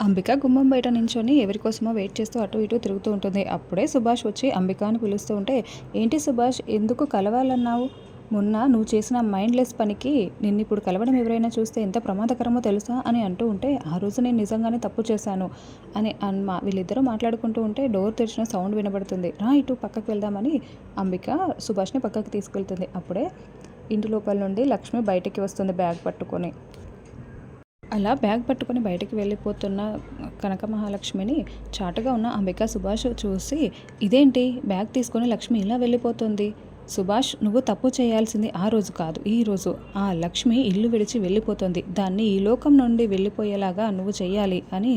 అంబిక గుమ్మం బయట నించొని ఎవరికోసమో వెయిట్ చేస్తూ అటు ఇటు తిరుగుతూ ఉంటుంది. అప్పుడే సుభాష్ వచ్చి అంబిక అని పిలుస్తూ ఉంటే, ఏంటి సుభాష్, ఎందుకు కలవాలన్నావు? మొన్న నువ్వు చేసిన మైండ్‌లెస్ పనికి నిన్నిప్పుడు కలవడం ఎవరైనా చూస్తే ఎంత ప్రమాదకరమో తెలుసా అని అంటూ ఉంటే, ఆ రోజు నేను నిజంగానే తప్పు చేశాను అని వీళ్ళిద్దరూ మాట్లాడుకుంటూ ఉంటే డోర్ తెరిచిన సౌండ్ వినబడుతుంది. రా ఇటు పక్కకు వెళ్దామని అంబిక సుభాష్‌ని పక్కకు తీసుకెళ్తుంది. అప్పుడే ఇంటి లోపల నుండి లక్ష్మి బయటికి వస్తుంది బ్యాగ్ పట్టుకొని. అలా బ్యాగ్ పట్టుకొని బయటికి వెళ్ళిపోతున్న కనక మహాలక్ష్మిని చాటుగా ఉన్న అంబిక సుభాష్ చూసి, ఇదేంటి బ్యాగ్ తీసుకొని లక్ష్మి ఇలా వెళ్ళిపోతుంది? సుభాష్, నువ్వు తప్పు చేయాల్సింది ఆ రోజు కాదు, ఈరోజు. ఆ లక్ష్మి ఇల్లు విడిచి వెళ్ళిపోతుంది. దాన్ని ఈ లోకం నుండి వెళ్ళిపోయేలాగా నువ్వు చెయ్యాలి అని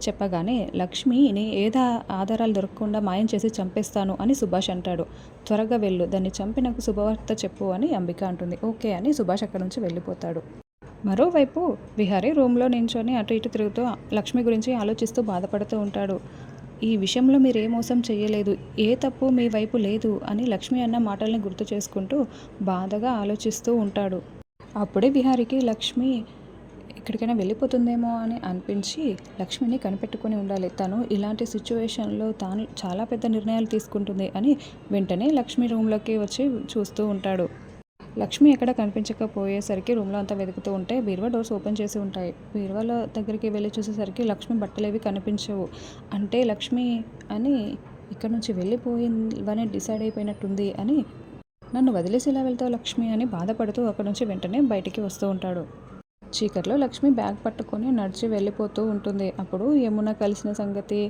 చెప్పగానే, లక్ష్మిని ఏదో ఆధారాలు దొరకకుండా మాయం చేసి చంపేస్తాను అని సుభాష్ అంటాడు. త్వరగా వెళ్ళు, దాన్ని చంపి నాకు శుభవార్త చెప్పు అని అంబిక అంటుంది. ఓకే అని సుభాష్ అక్కడి నుంచి వెళ్ళిపోతాడు. మరోవైపు విహారీ రూమ్లో నించొని అటు ఇటు తిరుగుతూ లక్ష్మి గురించి ఆలోచిస్తూ బాధపడుతూ ఉంటాడు. ఈ విషయంలో మీరే మోసం చెయ్యలేదు, ఏ తప్పు మీ వైపు లేదు అని లక్ష్మి అన్న మాటల్ని గుర్తు చేసుకుంటూ బాధగా ఆలోచిస్తూ ఉంటాడు. అప్పుడే విహారీకి లక్ష్మి ఎక్కడికైనా వెళ్ళిపోతుందేమో అని అనిపించి లక్ష్మిని కనిపెట్టుకొని ఉండాలి. తను ఇలాంటి సిచ్యువేషన్లో తాను చాలా పెద్ద నిర్ణయాలు తీసుకుంటుంది అని వెంటనే లక్ష్మి రూమ్లోకి వచ్చి చూస్తూ ఉంటాడు. లక్ష్మి ఎక్కడ కనిపించకపోయేసరికి రూమ్లో అంతా వెతుకుతూ ఉంటే బీరువా డోర్స్ ఓపెన్ చేసి ఉంటాయి. బీరువాల దగ్గరికి వెళ్ళి చూసేసరికి లక్ష్మి బట్టలేవి కనిపించవు. అంటే లక్ష్మి అని ఇక్కడ నుంచి వెళ్ళిపోయిందని డిసైడ్ అయిపోయినట్టుంది అని, నన్ను వదిలేసి ఇలా వెళ్తావు లక్ష్మి అని బాధపడుతూ అక్కడ నుంచి వెంటనే బయటికి వస్తూ ఉంటాడు. చీకట్లో లక్ష్మి బ్యాగ్ పట్టుకొని నడిచి వెళ్ళిపోతూ ఉంటుంది. అప్పుడు యమున కలిసిన సంగతి,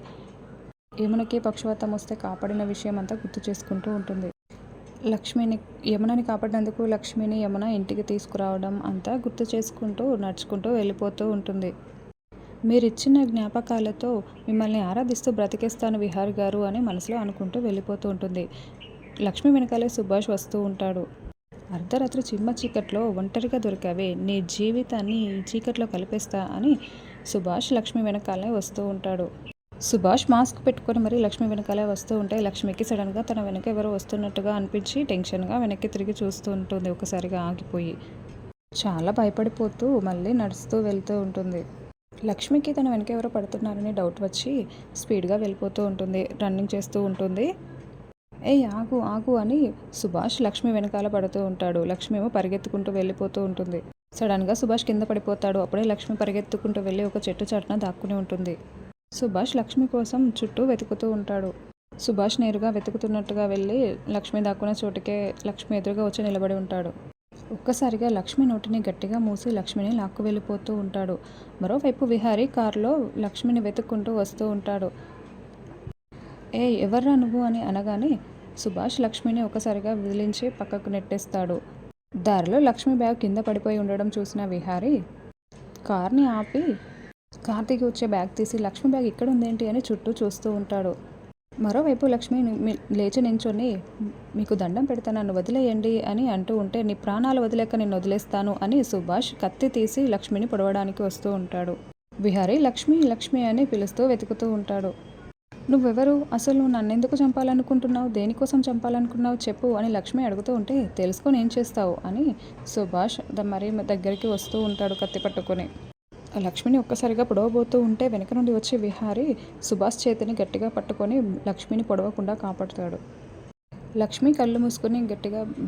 యమునకి పక్షవాతం వస్తే కాపాడిన విషయం అంతా గుర్తు చేసుకుంటూ ఉంటుంది. లక్ష్మిని యమునని కాపాడినందుకు లక్ష్మిని యమున ఇంటికి తీసుకురావడం అంతా గుర్తు చేసుకుంటూ నడుచుకుంటూ వెళ్ళిపోతూ ఉంటుంది. మీరిచ్చిన జ్ఞాపకాలతో మిమ్మల్ని ఆరాధిస్తూ బ్రతికేస్తాను విహారి గారు అని మనసులో అనుకుంటూ వెళ్ళిపోతూ ఉంటుంది. లక్ష్మి వెనకాలే సుభాష్ వస్తూ ఉంటాడు. అర్ధరాత్రి చిమ్మ చీకట్లో ఒంటరిగా దొరికావే, నీ జీవితాన్ని చీకట్లో కలిపేస్తా అని సుభాష్ లక్ష్మి వెనకాలే వస్తూ ఉంటాడు. సుభాష్ మాస్క్ పెట్టుకొని మరీ లక్ష్మి వెనకాలే వస్తూ ఉంటే లక్ష్మికి సడన్గా తన వెనక ఎవరో వస్తున్నట్టుగా అనిపించి టెన్షన్గా వెనక్కి తిరిగి చూస్తూ ఉంటుంది. ఒకసారిగా ఆగిపోయి చాలా భయపడిపోతూ మళ్ళీ నడుస్తూ వెళ్తూ ఉంటుంది. లక్ష్మికి తన వెనక ఎవరో పడుతున్నారని డౌట్ వచ్చి స్పీడ్గా వెళ్ళిపోతూ ఉంటుంది, రన్నింగ్ చేస్తూ ఉంటుంది. ఏయ్ ఆగు ఆగు అని సుభాష్ లక్ష్మి వెనకాల పడుతూ ఉంటాడు. లక్ష్మి ఏమో పరిగెత్తుకుంటూ వెళ్ళిపోతూ ఉంటుంది. సడన్గా సుభాష్ కింద పడిపోతాడు. అప్పుడే లక్ష్మి పరిగెత్తుకుంటూ వెళ్ళి ఒక చెట్టు చాటున దాక్కుని ఉంటుంది. సుభాష్ లక్ష్మి కోసం చుట్టూ వెతుకుతూ ఉంటాడు. సుభాష్ నేరుగా వెతుకుతున్నట్టుగా వెళ్ళి లక్ష్మి దాక్కున్న చోటుకే లక్ష్మి ఎదురుగా వచ్చి నిలబడి ఉంటాడు. ఒక్కసారిగా లక్ష్మి నోటిని గట్టిగా మూసి లక్ష్మిని లాక్కు వెళ్ళిపోతూ ఉంటాడు. మరోవైపు విహారీ కారులో లక్ష్మిని వెతుక్కుంటూ వస్తూ ఉంటాడు. ఏ ఎవర్రా నువ్వు అని అనగానే సుభాష్ లక్ష్మిని ఒకసారిగా విదిలించి పక్కకు నెట్టేస్తాడు. దారిలో లక్ష్మి బ్యాగ్ కింద పడిపోయి ఉండడం చూసిన విహారీ కార్ని ఆపి కార్ దిగి వచ్చే బ్యాగ్ తీసి లక్ష్మి బ్యాగ్ ఇక్కడ ఉందేంటి అని చుట్టూ చూస్తూ ఉంటాడు. మరోవైపు లక్ష్మి లేచి నించొని, మీకు దండం పెడతా నన్ను వదిలేయండి అని అంటూ ఉంటే, నీ ప్రాణాలు వదిలేక నిన్ను వదిలేస్తాను అని సుభాష్ కత్తి తీసి లక్ష్మిని పొడవడానికి వస్తూ ఉంటాడు. విహారీ లక్ష్మి లక్ష్మి అని పిలుస్తూ వెతుకుతూ ఉంటాడు. నువ్వెవరు, అసలు నువ్వు నన్నెందుకు చంపాలనుకుంటున్నావు, దేనికోసం చంపాలనుకున్నావు చెప్పు అని లక్ష్మి అడుగుతూ ఉంటే, తెలుసుకొని ఏం చేస్తావు అని సుభాష్ మరీ దగ్గరికి వస్తూ ఉంటాడు కత్తి పట్టుకొని. లక్ష్మిని ఒక్కసారిగా పొడవబోతూ ఉంటే వెనక నుండి వచ్చే విహారీ సుభాష్ చేతిని గట్టిగా పట్టుకొని లక్ష్మిని పొడవకుండా కాపాడుతాడు. లక్ష్మి కళ్ళు మూసుకొని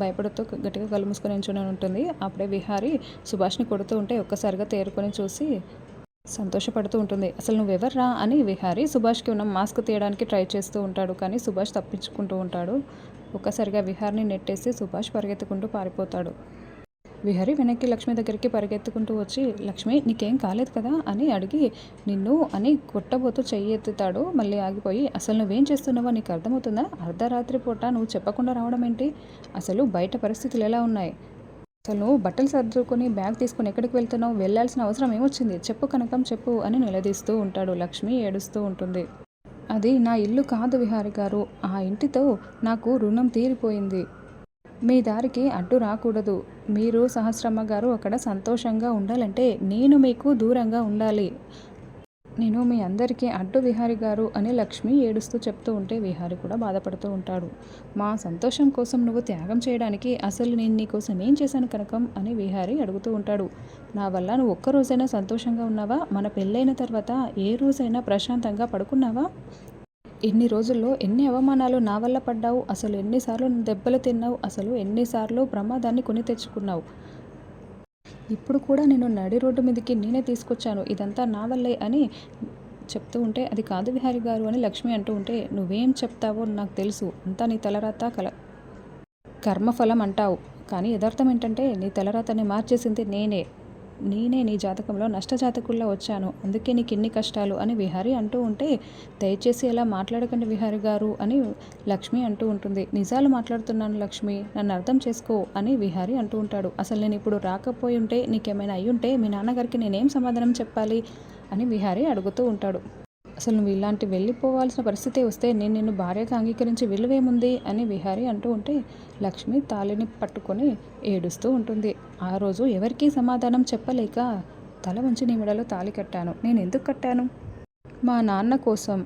భయపడుతూ గట్టిగా కళ్ళు మూసుకొని నించుని ఉంటుంది. అప్పుడే విహారీ సుభాష్ని కొడుతూ ఉంటే ఒక్కసారిగా తేరుకొని చూసి సంతోషపడుతూ ఉంటుంది. అసలు నువ్వెవర్రా అని విహారీ సుభాష్కి ఉన్న మాస్క్ తీయడానికి ట్రై చేస్తూ ఉంటాడు. కానీ సుభాష్ తప్పించుకుంటూ ఉంటాడు. ఒక్కసారిగా విహార్ని నెట్టేసి సుభాష్ పరిగెత్తుకుంటూ పారిపోతాడు. విహారీ వెనక్కి లక్ష్మి దగ్గరికి పరిగెత్తుకుంటూ వచ్చి, లక్ష్మి నీకేం కాలేదు కదా అని అడిగి నిన్ను అని కొట్టబోతూ చెయ్యి ఎత్తుతాడు. మళ్ళీ ఆగిపోయి, అసలు నువ్వేం చేస్తున్నావో నీకు అర్థమవుతుందా, అర్ధరాత్రి పూట నువ్వు చెప్పకుండా రావడం ఏంటి, అసలు బయట పరిస్థితులు ఎలా ఉన్నాయి, అసలు నువ్వు బట్టలు సర్దుకొని బ్యాగ్ తీసుకొని ఎక్కడికి వెళ్తున్నావు, వెళ్ళాల్సిన అవసరం ఏమొచ్చింది చెప్పు కనకం చెప్పు అని నిలదీస్తూ ఉంటాడు. లక్ష్మి ఏడుస్తూ ఉంటుంది. అది నా ఇల్లు కాదు విహారీ గారు, ఆ ఇంటితో నాకు రుణం తీరిపోయింది, మీ దారికి అడ్డు రాకూడదు, మీరు సహస్రమ్మ గారు అక్కడ సంతోషంగా ఉండాలంటే నేను మీకు దూరంగా ఉండాలి, నేను మీ అందరికీ అడ్డు విహారి గారు అని లక్ష్మి ఏడుస్తూ చెప్తూ ఉంటే విహారి కూడా బాధపడుతూ ఉంటాడు. మా సంతోషం కోసం నువ్వు త్యాగం చేయడానికి అసలు నేను నీకోసం ఏం చేశాను కనకం అని విహారి అడుగుతూ ఉంటాడు. నా వల్ల నువ్వు ఒక్కరోజైనా సంతోషంగా ఉన్నావా? మన పెళ్ళైన తర్వాత ఏ రోజైనా ప్రశాంతంగా పడుకున్నావా? ఇన్ని రోజుల్లో ఎన్ని అవమానాలు నా వల్ల పడ్డావు? అసలు ఎన్నిసార్లు దెబ్బలు తిన్నావు? అసలు ఎన్నిసార్లు ప్రమాదాన్ని కొని తెచ్చుకున్నావు? ఇప్పుడు కూడా నేను నడి రోడ్డు మీదకి నేనే తీసుకొచ్చాను, ఇదంతా నా వల్లే అని చెప్తూ ఉంటే, అది కాదు విహారి గారు అని లక్ష్మి అంటూ ఉంటే, నువ్వేం చెప్తావో నాకు తెలుసు, అంతా నీ తలరాత కర్మఫలం అంటావు, కానీ యథార్థం ఏంటంటే నీ తలరాతని మార్చేసింది నేనే నీ జాతకంలో నష్టజాతకుల్లో వచ్చాను, అందుకే నీకు ఇన్ని కష్టాలు అని విహారి అంటూ ఉంటే, దయచేసి అలా మాట్లాడకండి విహారి గారు అని లక్ష్మి అంటూ ఉంటుంది. నిజాలు మాట్లాడుతున్నాను లక్ష్మి, నన్ను అర్థం చేసుకో అని విహారి అంటూ ఉంటాడు. అసలు నేను ఇప్పుడు రాకపోయి ఉంటే, నీకేమైనా అయ్యి ఉంటే మీ నాన్నగారికి నేనేం సమాధానం చెప్పాలి అని విహారి అడుగుతూ ఉంటాడు. అసలు నువ్వు ఇలాంటి వెళ్ళిపోవాల్సిన పరిస్థితి వస్తే నేను నిన్ను భార్యగా అంగీకరించి విలువేముంది అని విహారి అంటూ ఉంటే, లక్ష్మి తాళిని పట్టుకొని ఏడుస్తూ ఉంటుంది. ఆ రోజు ఎవరికీ సమాధానం చెప్పలేక తల ఉంచి నీ మెడలో తాళి కట్టాను. నేను ఎందుకు కట్టాను? మా నాన్న కోసం.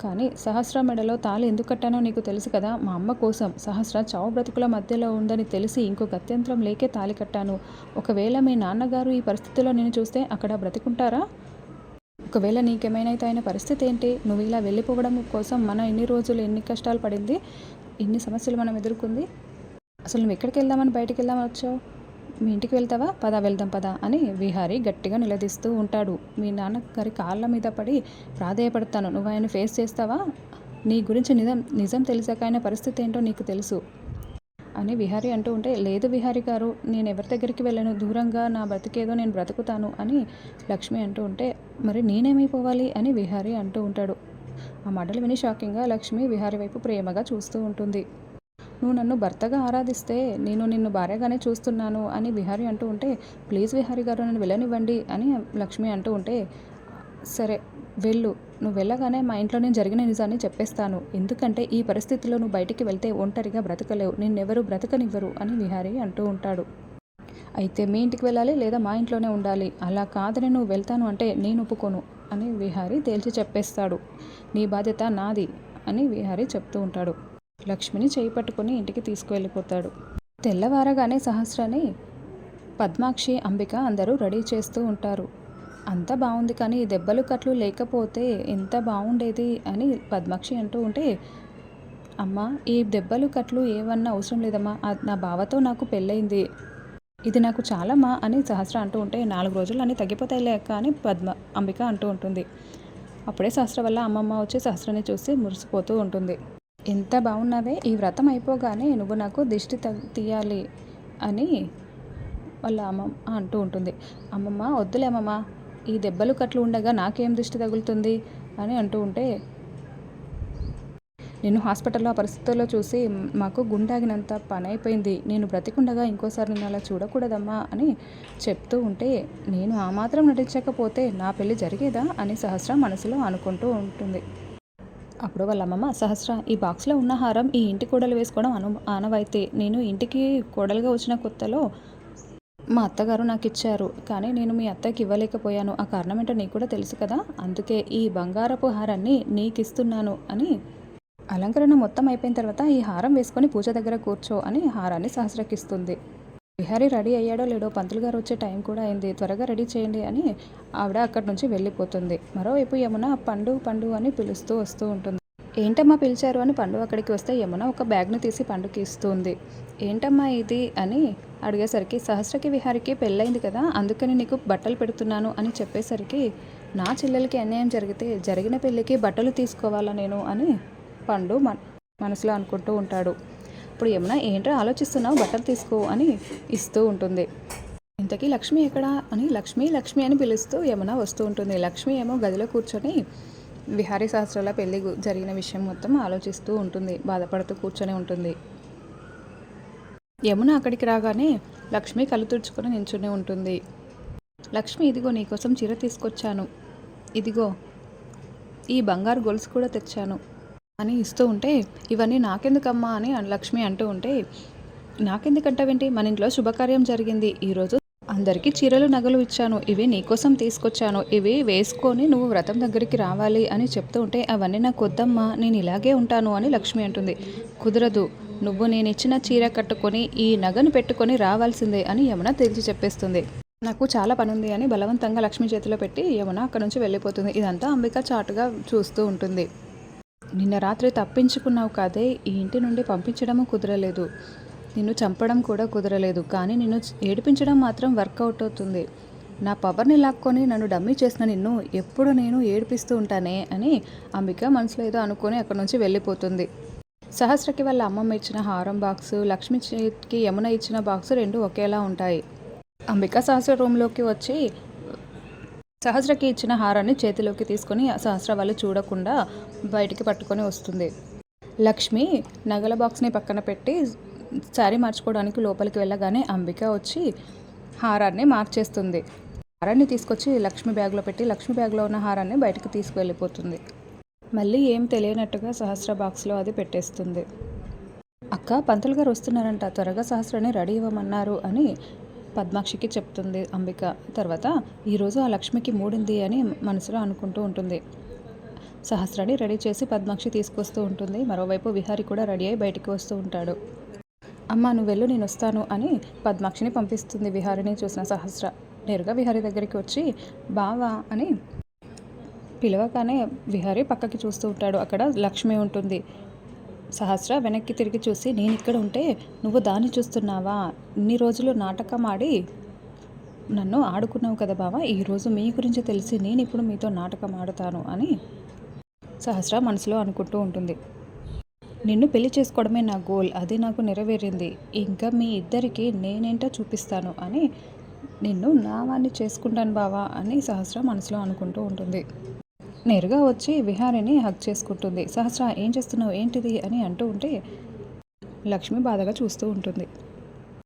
కానీ సహస్ర మెడలో తాళి ఎందుకు కట్టానో నీకు తెలుసు కదా. మా అమ్మ కోసం. సహస్ర చావు బ్రతుకుల మధ్యలో ఉందని తెలిసి ఇంకో గత్యంతరం లేకే తాళి కట్టాను. ఒకవేళ మీ నాన్నగారు ఈ పరిస్థితిలో నేను చూస్తే అక్కడ బ్రతికుంటారా? ఒకవేళ నీకేమైనా అయిన పరిస్థితి ఏంటి? నువ్వు ఇలా వెళ్ళిపోవడం కోసం మన ఎన్ని రోజులు ఎన్ని కష్టాలు పడింది, ఎన్ని సమస్యలు మనం ఎదుర్కొంది. అసలు నువ్వు ఎక్కడికి వెళ్దామని బయటికి వెళ్దామని వచ్చావు? మీ ఇంటికి వెళ్తావా? పద వెళ్దాం పద అని విహారి గట్టిగా నిలదీస్తూ ఉంటాడు. మీ నాన్నగారి కాళ్ళ మీద పడి ప్రాధేయపడతాను, నువ్వు ఆయన ఫేస్ చేస్తావా? నీ గురించి నిజం తెలిసాక ఆయన పరిస్థితి ఏంటో నీకు తెలుసు అని విహారి అంటూ ఉంటే, లేదు విహారి గారు, నేను ఎవరి దగ్గరికి వెళ్ళను, దూరంగా నా బ్రతికేదో నేను బ్రతుకుతాను అని లక్ష్మి అంటూ ఉంటే, మరి నేనేమైపోవాలి అని విహారి అంటూ ఉంటాడు. ఆ మాటలు విని షాకింగ్గా లక్ష్మి విహారి వైపు ప్రేమగా చూస్తూ ఉంటుంది. నువ్వు నన్ను భర్తగా ఆరాధిస్తే నేను నిన్ను భార్యగానే చూస్తున్నాను అని విహారి అంటూ ఉంటే, ప్లీజ్ విహారి గారు నన్ను వెళ్ళనివ్వండి అని లక్ష్మి అంటూ ఉంటే, సరే వెళ్ళు, నువ్వు వెళ్ళగానే మా ఇంట్లో నేను జరిగిన నిజాన్ని చెప్పేస్తాను, ఎందుకంటే ఈ పరిస్థితిలో నువ్వు బయటికి వెళ్తే ఒంటరిగా బ్రతకలేవు, నిన్నెవరు బ్రతకనివ్వరు అని విహారి అంటూ ఉంటాడు. అయితే మీ ఇంటికి వెళ్ళాలి లేదా మా ఇంట్లోనే ఉండాలి, అలా కాదని నువ్వు వెళ్తాను అంటే నేను ఒప్పుకోను అని విహారి తేల్చి చెప్పేస్తాడు. నీ బాధ్యత నాది అని విహారి చెప్తూ ఉంటాడు. లక్ష్మిని చేయి పట్టుకొని ఇంటికి తీసుకువెళ్ళిపోతాడు. తెల్లవారగానే సహస్రాన్ని పద్మాక్షి, అంబిక అందరూ రెడీ చేస్తూ ఉంటారు. అంతా బాగుంది కానీ దెబ్బలు కట్లు లేకపోతే ఎంత బాగుండేది అని పద్మాక్షి అంటూ ఉంటే, అమ్మ ఈ దెబ్బలు కట్లు ఏమన్నా అవసరం లేదమ్మా, నా బావతో నాకు పెళ్ళయింది, ఇది నాకు చాలమ్మా అని సహస్ర అంటూ ఉంటే, 4 రోజులు అన్నీ తగ్గిపోతాయి లేక అని అంబిక అంటూ ఉంటుంది. అప్పుడే సహస్ర వల్ల అమ్మమ్మ వచ్చి సహస్రని చూసి మురిసిపోతూ ఉంటుంది. ఎంత బాగున్నావే, ఈ వ్రతం అయిపోగానే నువ్వు నాకు దిష్టి తీయాలి అని వాళ్ళ అమ్మమ్మ అంటూ ఉంటుంది. అమ్మమ్మ వద్దులే అమ్మమ్మ, ఈ దెబ్బలు కట్లు ఉండగా నాకేం దిష్టి తగులుతుంది అని అంటూ ఉంటే, నేను హాస్పిటల్లో ఆ పరిస్థితుల్లో చూసి మాకు గుండాగినంత పని అయిపోయింది, నేను బ్రతికుండగా ఇంకోసారి నేను అలా చూడకూడదమ్మా అని చెప్తూ ఉంటే, నేను ఆ మాత్రం నటించకపోతే నా పెళ్ళి జరిగేదా అని సహస్ర మనసులో అనుకుంటూ ఉంటుంది. అప్పుడు వాళ్ళ అమ్మమ్మ, సహస్ర ఈ బాక్స్లో ఉన్న హారం ఈ ఇంటి కోడలు వేసుకోవడం ఆనవాయితీ, నేను ఇంటికి కోడలుగా వచ్చిన కొత్తలో మా అత్తగారు నాకు ఇచ్చారు, కానీ నేను మీ అత్తకి ఇవ్వలేకపోయాను, ఆ కారణం ఏంటో నీకు కూడా తెలుసు కదా, అందుకే ఈ బంగారపు హారాన్ని నీకు ఇస్తున్నాను అని, అలంకరణ మొత్తం అయిపోయిన తర్వాత ఈ హారం వేసుకొని పూజ దగ్గర కూర్చో అని హారాన్ని సహస్రకిస్తుంది. విహారీ రెడీ అయ్యాడో లేడో, పంతులు గారు వచ్చే టైం కూడా అయింది, త్వరగా రెడీ చేయండి అని ఆవిడ అక్కడి నుంచి వెళ్ళిపోతుంది. మరోవైపు యమున పండు పండు అని పిలుస్తూ వస్తూ ఉంటుంది. ఏంటమ్మా పిలిచారు అని పండు అక్కడికి వస్తే యమున ఒక బ్యాగ్ను తీసి పండుకి ఇస్తుంది. ఏంటమ్మా ఇది అని అడిగేసరికి, సహస్రకి విహారికి పెళ్ళైంది కదా, అందుకని నీకు బట్టలు పెడుతున్నాను అని చెప్పేసరికి, నా చెల్లెలకి అన్యాయం జరిగితే జరిగిన పెళ్ళికి బట్టలు తీసుకోవాలా నేను అని పండు మనసులో అనుకుంటూ ఉంటాడు. ఇప్పుడు యమున, ఏంటో ఆలోచిస్తున్నావు, బట్టలు తీసుకో అని ఇస్తూ ఉంటుంది. ఇంతకీ లక్ష్మి ఎక్కడా అని లక్ష్మి లక్ష్మి అని పిలుస్తూ యమున వస్తూ ఉంటుంది. లక్ష్మి ఏమో గదిలో కూర్చొని విహారీ సహస్రాల పెళ్ళి జరిగిన విషయం మొత్తం ఆలోచిస్తూ ఉంటుంది, బాధపడుతూ కూర్చొని ఉంటుంది. యమున అక్కడికి రాగానే లక్ష్మి కళ్ళు తుడుచుకొని నించుని ఉంటుంది. లక్ష్మి, ఇదిగో నీకోసం చీర తీసుకొచ్చాను, ఇదిగో ఈ బంగారు గొలుసు కూడా తెచ్చాను అని ఇస్తూ ఉంటే, ఇవన్నీ నాకెందుకమ్మా అని లక్ష్మి అంటూ ఉంటే, నాకెందుకంటావేంటి, మన ఇంట్లో శుభకార్యం జరిగింది ఈరోజు, అందరికీ చీరలు నగలు ఇచ్చాను, ఇవి నీకోసం తీసుకొచ్చాను, ఇవి వేసుకొని నువ్వు వ్రతం దగ్గరికి రావాలి అని చెప్తూ ఉంటే అవన్నీ నాకు వద్దమ్మా, నేను ఇలాగే ఉంటాను అని లక్ష్మి అంటుంది. కుదరదు, నువ్వు నేనిచ్చిన చీర కట్టుకొని ఈ నగను పెట్టుకొని రావాల్సిందే అని యమున తేల్చి చెప్పేస్తుంది. నాకు చాలా పనుంది అని బలవంతంగా లక్ష్మి చేతిలో పెట్టి యమున అక్కడి నుంచి వెళ్ళిపోతుంది. ఇదంతా అంబిక చాటుగా చూస్తూ ఉంటుంది. నిన్న రాత్రి తప్పించుకున్నావు కాదే, ఈ ఇంటి నుండి పంపించడము కుదరలేదు, నిన్ను చంపడం కూడా కుదరలేదు, కానీ నిన్ను ఏడిపించడం మాత్రం వర్కౌట్ అవుతుంది. నా పవర్ని లాక్కొని నన్ను డమ్మీ చేసిన నిన్ను ఎప్పుడు నేను ఏడిపిస్తూ ఉంటానే అని అంబిక మనసులో ఏదో అనుకొని అక్కడి నుంచి వెళ్ళిపోతుంది. సహస్రకి వాళ్ళ అమ్మమ్మ ఇచ్చిన హారం బాక్సు, లక్ష్మి చేతికి యమున ఇచ్చిన బాక్సు రెండు ఒకేలా ఉంటాయి. అంబిక సహస్ర రూమ్లోకి వచ్చి సహస్రకి ఇచ్చిన హారాన్ని చేతిలోకి తీసుకొని సహస్ర వాళ్ళు చూడకుండా బయటికి పట్టుకొని వస్తుంది. లక్ష్మి నగల బాక్స్ని పక్కన పెట్టి శారీ మార్చుకోవడానికి లోపలికి వెళ్ళగానే అంబిక వచ్చి హారాన్ని మార్చేస్తుంది. హారాన్ని తీసుకొచ్చి లక్ష్మి బ్యాగ్లో పెట్టి లక్ష్మి బ్యాగ్లో ఉన్న హారాన్ని బయటకు తీసుకువెళ్ళిపోతుంది. మళ్ళీ ఏం తెలియనట్టుగా సహస్ర బాక్స్లో అది పెట్టేస్తుంది. అక్క, పంతులు గారు వస్తున్నారంట, త్వరగా సహస్రని రెడీ ఇవ్వమన్నారు అని పద్మాక్షికి చెప్తుంది అంబిక. తర్వాత ఈరోజు ఆ లక్ష్మికి మూడింది అని మనసులో అనుకుంటూ ఉంటుంది. సహస్రాన్ని రెడీ చేసి పద్మాక్షి తీసుకొస్తూ ఉంటుంది. మరోవైపు విహారి కూడా రెడీ అయి బయటికి వస్తూ ఉంటాడు. అమ్మ, నువ్వు వెళ్ళు, నేను వస్తాను అని పద్మాక్షిని పంపిస్తుంది. విహారిని చూసిన సహస్ర నేరుగా విహారి దగ్గరికి వచ్చి బావా అని పిలవగానే విహారి పక్కకి చూస్తూ ఉంటాడు. అక్కడ లక్ష్మి ఉంటుంది. సహస్ర వెనక్కి తిరిగి చూసి, నేను ఇక్కడ ఉంటే నువ్వు దాన్ని చూస్తున్నావా? ఇన్ని రోజులు నాటకం ఆడి నన్ను ఆడుకున్నావు కదా బావా, ఈరోజు మీ గురించి తెలిసి నేను ఇప్పుడు మీతో నాటకం ఆడుతాను అని సహస్ర మనసులో అనుకుంటూ ఉంటుంది. నిన్ను పెళ్లి చేసుకోవడమే నా గోల్, అది నాకు నెరవేరింది, ఇంకా మీ ఇద్దరికి నేనేంటో చూపిస్తాను అని నిన్ను నా వాణ్ణి చేసుకుంటాను బావా అని సహస్ర మనసులో అనుకుంటూ ఉంటుంది. నేరుగా వచ్చి విహారిని హగ్ చేసుకుంటుంది. సహస్ర, ఏం చేస్తున్నావు, ఏంటిది అని అంటూ ఉంటే లక్ష్మి బాధగా చూస్తూ ఉంటుంది.